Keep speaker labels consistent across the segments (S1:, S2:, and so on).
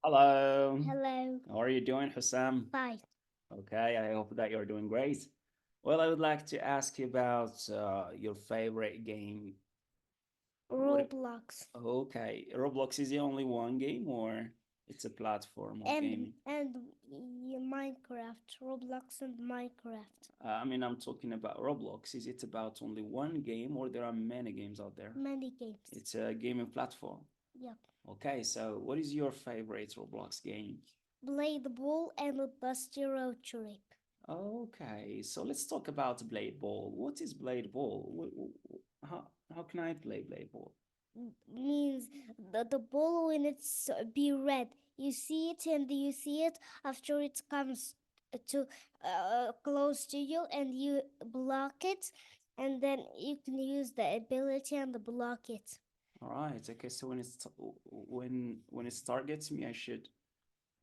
S1: Hello.
S2: Hello.
S1: How are you doing, Houssam?
S2: Bye.
S1: Okay, I hope that you're doing great. Well, I would like to ask you about your favorite game. What?
S2: Roblox
S1: Okay, Roblox is the only one game, or it's a platform of
S2: and
S1: gaming?
S2: Minecraft. Roblox and Minecraft.
S1: I'm talking about Roblox. Is it about only one game, or there are many games out there?
S2: Many games.
S1: It's a gaming platform.
S2: Yep.
S1: Okay, so what is your favorite Roblox game?
S2: Blade Ball and Dusty Road Trip.
S1: Okay, so let's talk about Blade Ball. What is Blade Ball? How can I play Blade Ball?
S2: Means the ball when it's be red. You see it and you see it after it comes to close to you and you block it and then you can use the ability and block it.
S1: All right. Okay, so when it targets me, I should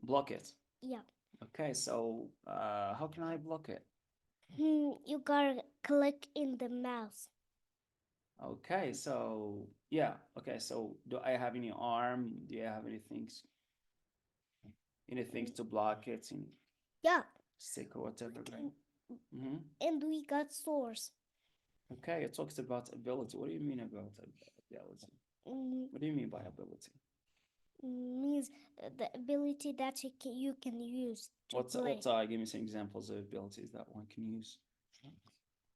S1: block it.
S2: Yeah.
S1: Okay, so how can I block it?
S2: You gotta click in the mouse.
S1: Okay, so yeah. Okay, so do I have any arm? Do you have anything
S2: Mm,
S1: to block it in
S2: Yeah,
S1: stick or whatever, right?
S2: and,
S1: Mm-hmm.
S2: and we got source.
S1: Okay, it talks about ability. What do you mean about ability?
S2: Mm,
S1: What do you mean by ability?
S2: Means the ability that you can use to play.
S1: Give me some examples of abilities that one can use.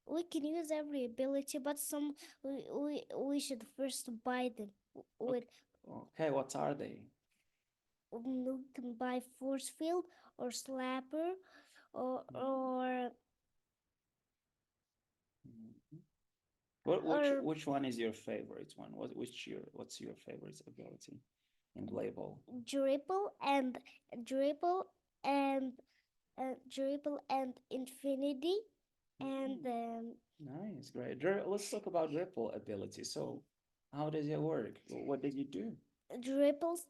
S2: We can use every ability, but some we should first buy them with.
S1: Okay, okay, what are they?
S2: We can buy force field or slapper or
S1: Mhm.
S2: or
S1: Mhm. What
S2: or
S1: which one is your favorite one? What's your favorite ability in Blayball?
S2: dribble and dribble and dribble and infinity and
S1: Mm, nice, great. Let's talk about Ripple ability. So, how does it work? What did you do?
S2: dribbles.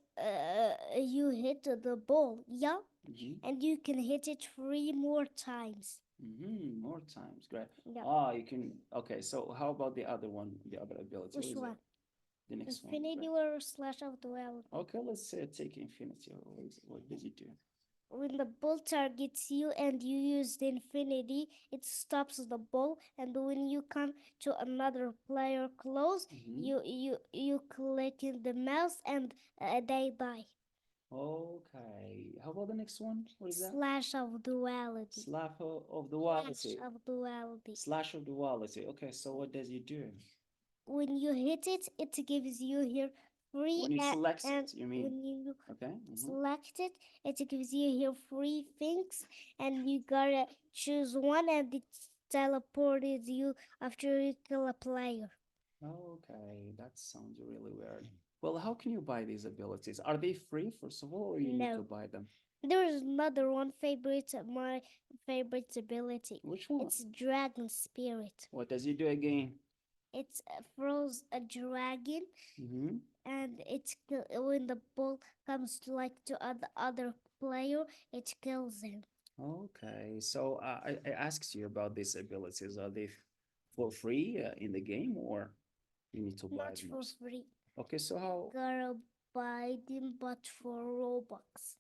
S2: You hit the ball, yeah,
S1: Mm-hmm.
S2: and you can hit it 3 more times.
S1: Mm-hmm. More times, great.
S2: Yeah.
S1: Ah, you can. Okay, so how about the other one? The other ability. What
S2: Which
S1: is it?
S2: one?
S1: The next one.
S2: Infinity
S1: Great.
S2: or slash of duality?
S1: Okay, let's take Infinity. What does it do?
S2: When the ball targets you and you use the infinity, it stops the ball. And when you come to another player close,
S1: Mm-hmm.
S2: you click in the mouse and they die.
S1: Okay. How about the next one? What is that?
S2: Slash of duality.
S1: Of
S2: Slash
S1: duality.
S2: of duality.
S1: Slash of duality. Okay, so what does it do?
S2: When you hit it, it gives you here free
S1: When you select
S2: and
S1: it, you mean?
S2: when you
S1: Okay. Mm-hmm.
S2: select it, it gives you here free things, and you gotta choose one, and it teleported you after you kill a player.
S1: Okay, that sounds really weird. Well, how can you buy these abilities? Are they free, first of all, or you need to
S2: No,
S1: buy them?
S2: there's another one favorite, my favorite ability.
S1: Which one?
S2: It's Dragon Spirit.
S1: What does it do again?
S2: It throws a dragon,
S1: Mm-hmm.
S2: and when the ball comes to like to other player, it kills him.
S1: Okay, so I asked you about these abilities. Are they for free in the game, or you need to buy
S2: Not
S1: them
S2: for
S1: also?
S2: free.
S1: Okay, so
S2: You
S1: how
S2: gotta buy them, but for Robux.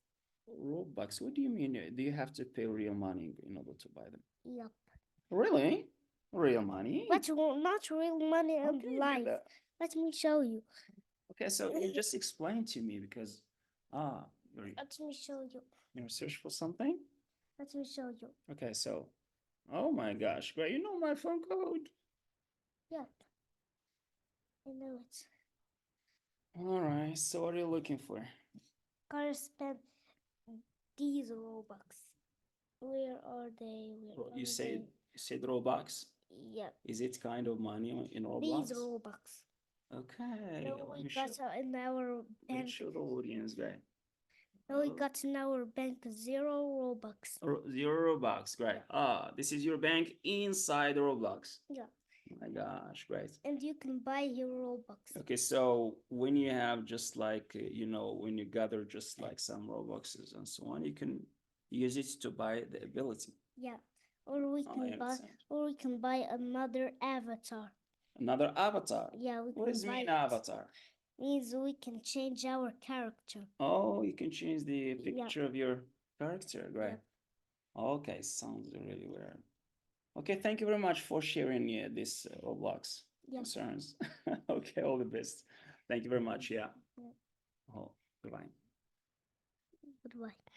S1: Robux? What do you mean? Do you have to pay real money in order to buy them?
S2: Yup.
S1: Really? Real money?
S2: But not real money
S1: How
S2: and
S1: can you do
S2: life.
S1: that?
S2: Let me show you.
S1: Okay, so you just explain to me because ah, you're
S2: Let me show you.
S1: you're search for something.
S2: Let me show you.
S1: Okay, so oh my gosh, but you know my phone code.
S2: Yup. I know it.
S1: All right, so what are you looking for?
S2: Gotta spend these Robux. Where are they? Where
S1: You
S2: are they?
S1: said Robux.
S2: Yep.
S1: Is it kind of money in
S2: These
S1: Roblox?
S2: Robux.
S1: Okay,
S2: Now we got in our
S1: let me
S2: bank.
S1: show the audience, guy.
S2: Now we got in our bank 0 Robux.
S1: Zero Robux, great.
S2: Yeah.
S1: This is your bank inside Roblox.
S2: Yeah.
S1: Oh my gosh, great.
S2: And you can buy here Robux.
S1: Okay, so when you have just like, when you gather just like some Robuxes and so on, you can use it to buy the ability.
S2: Yeah. Or we
S1: Oh, I
S2: can buy
S1: understand.
S2: or we can buy another avatar.
S1: Another avatar.
S2: Yeah, we
S1: What
S2: can
S1: does
S2: buy
S1: mean
S2: it.
S1: avatar?
S2: means we can change our character.
S1: Oh, you can change the
S2: Yep.
S1: picture of your character, right?
S2: Yep.
S1: Okay, sounds really weird. Okay, thank you very much for sharing this Roblox
S2: Yep.
S1: concerns. Okay, all the best. Thank you very much. Yeah.
S2: Yep.
S1: Oh, goodbye.
S2: Goodbye.